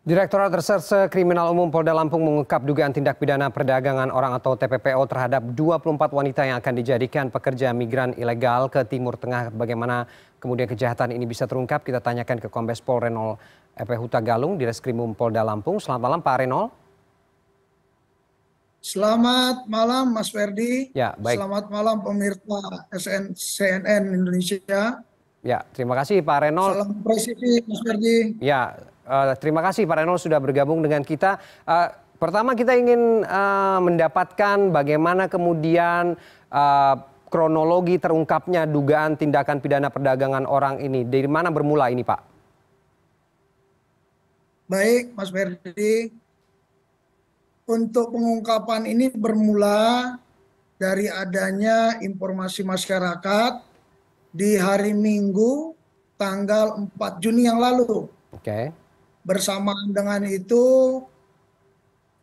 Direktorat Reserse Kriminal Umum Polda Lampung mengungkap dugaan tindak pidana perdagangan orang atau TPPO terhadap 24 wanita yang akan dijadikan pekerja migran ilegal ke Timur Tengah. Bagaimana kemudian kejahatan ini bisa terungkap? Kita tanyakan ke Kombes Pol Renol EP Huta Galung di Reskrimum Polda Lampung. Selamat malam Pak Renol. Selamat malam Mas Ferdi. Ya, baik. Selamat malam pemirsa CNN Indonesia. Ya, terima kasih Pak Renol. Salam presisi Mas Ferdi. Ya, terima kasih Pak Renol sudah bergabung dengan kita. Pertama kita ingin mendapatkan bagaimana kemudian kronologi terungkapnya dugaan tindakan pidana perdagangan orang ini. Dari mana bermula ini Pak? Baik Mas Ferdi. Untuk pengungkapan ini bermula dari adanya informasi masyarakat di hari Minggu tanggal 4 Juni yang lalu. Oke. Bersamaan dengan itu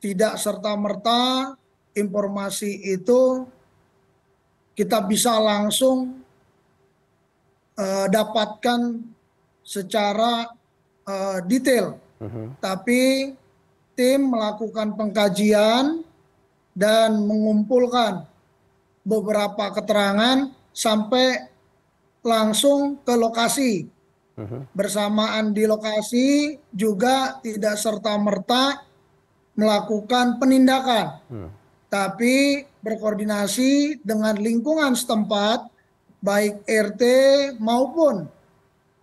tidak serta-merta informasi itu kita bisa langsung dapatkan secara detail. Tapi tim melakukan pengkajian dan mengumpulkan beberapa keterangan sampai langsung ke lokasi. Bersamaan di lokasi juga tidak serta-merta melakukan penindakan, tapi berkoordinasi dengan lingkungan setempat, baik RT maupun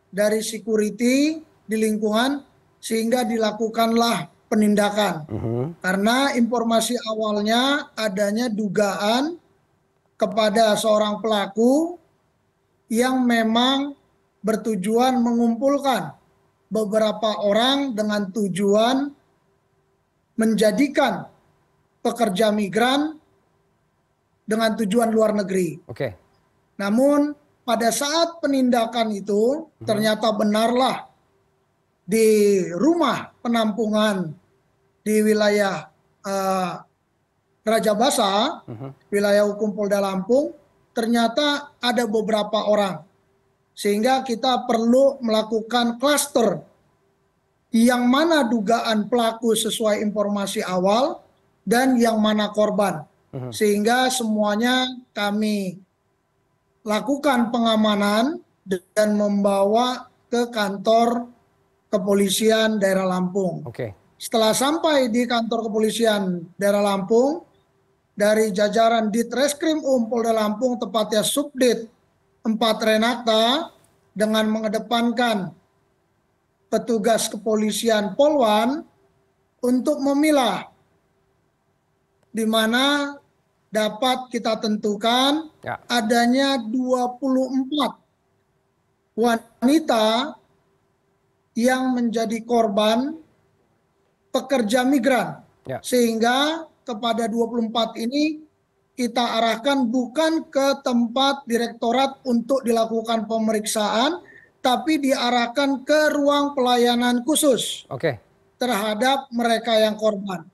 dari security di lingkungan, sehingga dilakukanlah penindakan. Karena informasi awalnya adanya dugaan kepada seorang pelaku yang memang bertujuan mengumpulkan beberapa orang dengan tujuan menjadikan pekerja migran dengan tujuan luar negeri. Oke. Namun pada saat penindakan itu ternyata benarlah di rumah penampungan di wilayah Raja Basa, wilayah hukum Polda Lampung, ternyata ada beberapa orang. Sehingga kita perlu melakukan klaster yang mana dugaan pelaku sesuai informasi awal dan yang mana korban. Sehingga semuanya kami lakukan pengamanan dan membawa ke kantor kepolisian daerah Lampung. Setelah sampai di kantor kepolisian daerah Lampung, dari jajaran Ditreskrim Polda Lampung, tepatnya Subdit 4 Renakta, dengan mengedepankan petugas kepolisian Polwan untuk memilah di mana dapat kita tentukan adanya 24 wanita yang menjadi korban pekerja migran. Sehingga kepada 24 ini kita arahkan bukan ke tempat direktorat untuk dilakukan pemeriksaan, tapi diarahkan ke ruang pelayanan khusus terhadap mereka yang korban.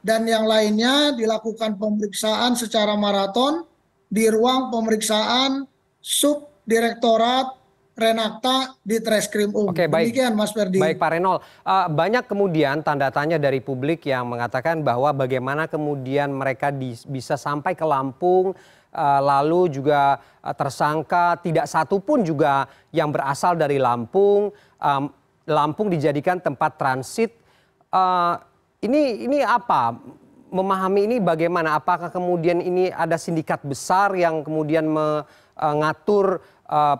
Dan yang lainnya dilakukan pemeriksaan secara maraton di ruang pemeriksaan Subdirektorat Renakta di Treskrim Demikian Mas Ferdi. Baik Pak Renol, banyak kemudian tanda tanya dari publik yang mengatakan bahwa bagaimana kemudian mereka bisa sampai ke Lampung, lalu juga tersangka tidak satu pun juga yang berasal dari Lampung. Lampung dijadikan tempat transit. Ini apa? Memahami ini bagaimana? Apakah kemudian ini ada sindikat besar yang kemudian mengatur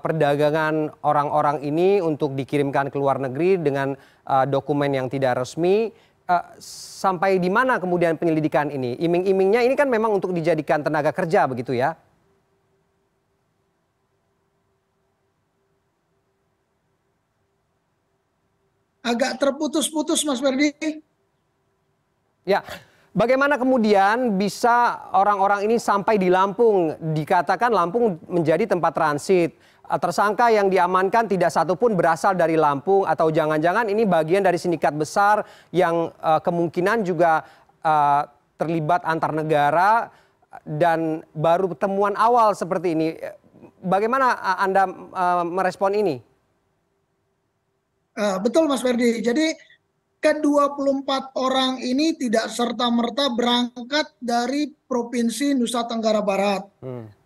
perdagangan orang-orang ini untuk dikirimkan ke luar negeri dengan dokumen yang tidak resmi? Sampai di mana kemudian penyelidikan ini? Iming-imingnya ini kan memang untuk dijadikan tenaga kerja begitu ya? Agak terputus-putus Mas Ferdi. Ya. Bagaimana kemudian bisa orang-orang ini sampai di Lampung? Dikatakan Lampung menjadi tempat transit. Tersangka yang diamankan tidak satu pun berasal dari Lampung, atau jangan-jangan ini bagian dari sindikat besar yang kemungkinan juga terlibat antar negara dan baru temuan awal seperti ini. Bagaimana Anda merespon ini? Betul Mas Ferdi. Jadi ke-24 orang ini tidak serta-merta berangkat dari Provinsi Nusa Tenggara Barat.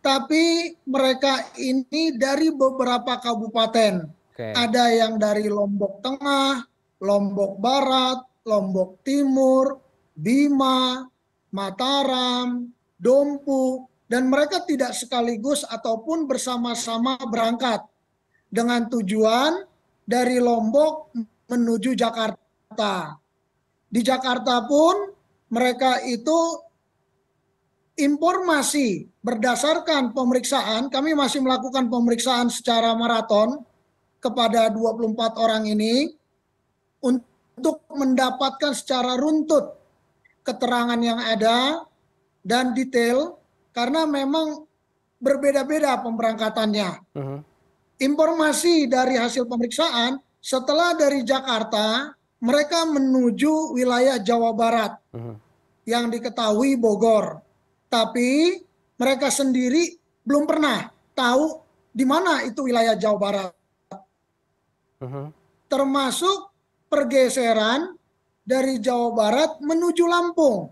Tapi mereka ini dari beberapa kabupaten. Ada yang dari Lombok Tengah, Lombok Barat, Lombok Timur, Bima, Mataram, Dompu, dan mereka tidak sekaligus ataupun bersama-sama berangkat dengan tujuan dari Lombok menuju Jakarta. Di Jakarta pun mereka itu informasi berdasarkan pemeriksaan, kami masih melakukan pemeriksaan secara maraton kepada 24 orang ini untuk mendapatkan secara runtut keterangan yang ada dan detail karena memang berbeda-beda pemberangkatannya. Informasi dari hasil pemeriksaan setelah dari Jakarta mereka menuju wilayah Jawa Barat yang diketahui Bogor. Tapi mereka sendiri belum pernah tahu di mana itu wilayah Jawa Barat. Termasuk pergeseran dari Jawa Barat menuju Lampung.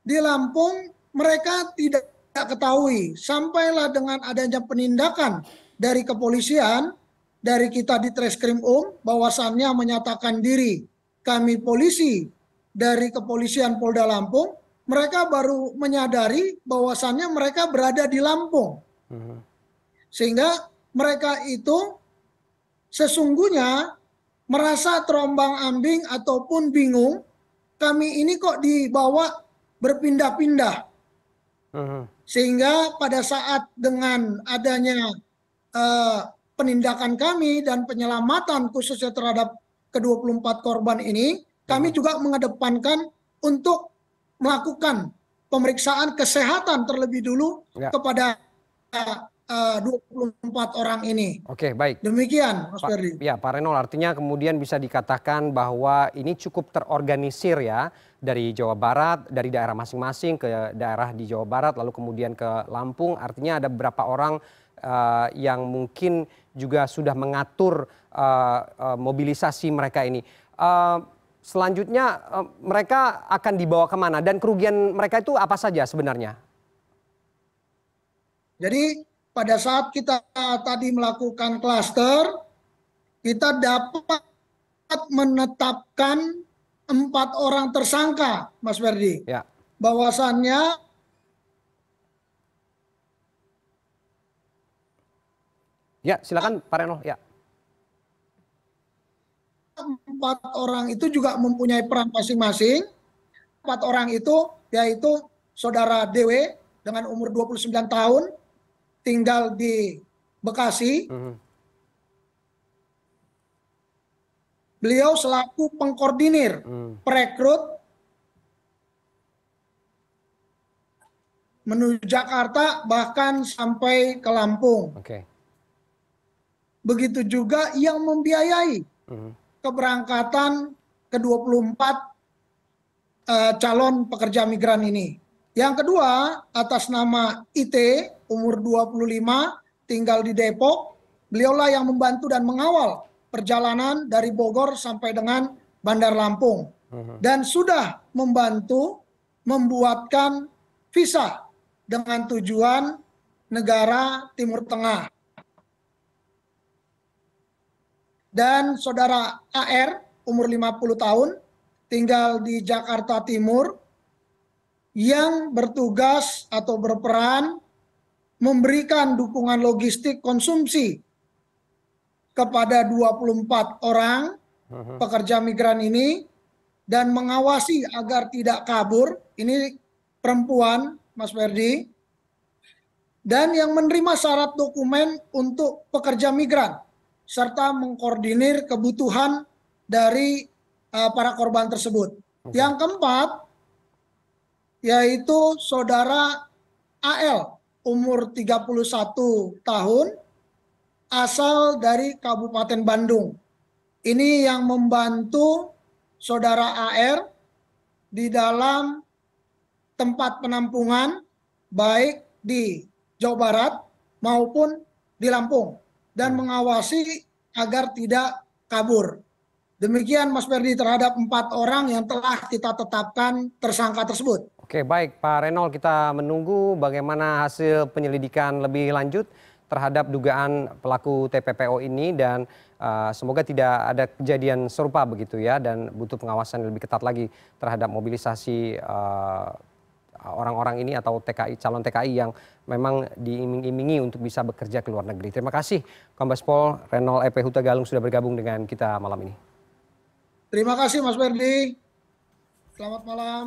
Di Lampung mereka tidak ketahui. Sampailah dengan adanya penindakan dari kepolisian, dari kita di Treskrim bahwasannya menyatakan diri kami polisi dari kepolisian Polda Lampung, mereka baru menyadari bahwasannya mereka berada di Lampung. Sehingga mereka itu sesungguhnya merasa terombang-ambing ataupun bingung, kami ini kok dibawa berpindah-pindah. Sehingga pada saat dengan adanya penindakan kami dan penyelamatan khususnya terhadap ke-24 korban ini, kami juga mengedepankan untuk melakukan pemeriksaan kesehatan terlebih dulu kepada 24 orang ini. Oke, baik. Demikian, Mas Ferdi. Ya, Pak Renol, artinya kemudian bisa dikatakan bahwa ini cukup terorganisir ya, dari Jawa Barat, dari daerah masing-masing ke daerah di Jawa Barat, lalu kemudian ke Lampung. Artinya ada beberapa orang yang mungkin juga sudah mengatur mobilisasi mereka ini. Selanjutnya mereka akan dibawa kemana dan kerugian mereka itu apa saja sebenarnya? Jadi pada saat kita tadi melakukan klaster, kita dapat menetapkan 4 orang tersangka, Mas Ferdi. Ya. Bahwasannya ya, silakan Pak Renol. Ya. 4 orang itu juga mempunyai peran masing-masing. 4 orang itu yaitu saudara DW dengan umur 29 tahun, tinggal di Bekasi. Beliau selaku pengkoordinir perekrut menuju Jakarta bahkan sampai ke Lampung. Begitu juga yang membiayai keberangkatan ke-24 calon pekerja migran ini. Yang kedua, atas nama IT, umur 25, tinggal di Depok, beliaulah yang membantu dan mengawal perjalanan dari Bogor sampai dengan Bandar Lampung. Dan sudah membantu membuatkan visa dengan tujuan negara Timur Tengah. Dan saudara AR, umur 50 tahun, tinggal di Jakarta Timur, yang bertugas atau berperan memberikan dukungan logistik konsumsi kepada 24 orang pekerja migran ini dan mengawasi agar tidak kabur. Ini perempuan, Mas Ferdi, dan yang menerima syarat dokumen untuk pekerja migran serta mengkoordinir kebutuhan dari para korban tersebut. Yang keempat, yaitu saudara AL, umur 31 tahun, asal dari Kabupaten Bandung. Ini yang membantu saudara AR di dalam tempat penampungan, baik di Jawa Barat maupun di Lampung, dan mengawasi agar tidak kabur. Demikian Mas Ferdi terhadap 4 orang yang telah kita tetapkan tersangka tersebut. Oke, baik Pak Renold, kita menunggu bagaimana hasil penyelidikan lebih lanjut terhadap dugaan pelaku TPPO ini dan semoga tidak ada kejadian serupa begitu ya, dan butuh pengawasan yang lebih ketat lagi terhadap mobilisasi orang-orang ini atau TKI, calon TKI yang memang diiming-imingi untuk bisa bekerja ke luar negeri. Terima kasih Kombes Pol Renold EP Huta Galung sudah bergabung dengan kita malam ini. Terima kasih Mas Ferdi. Selamat malam.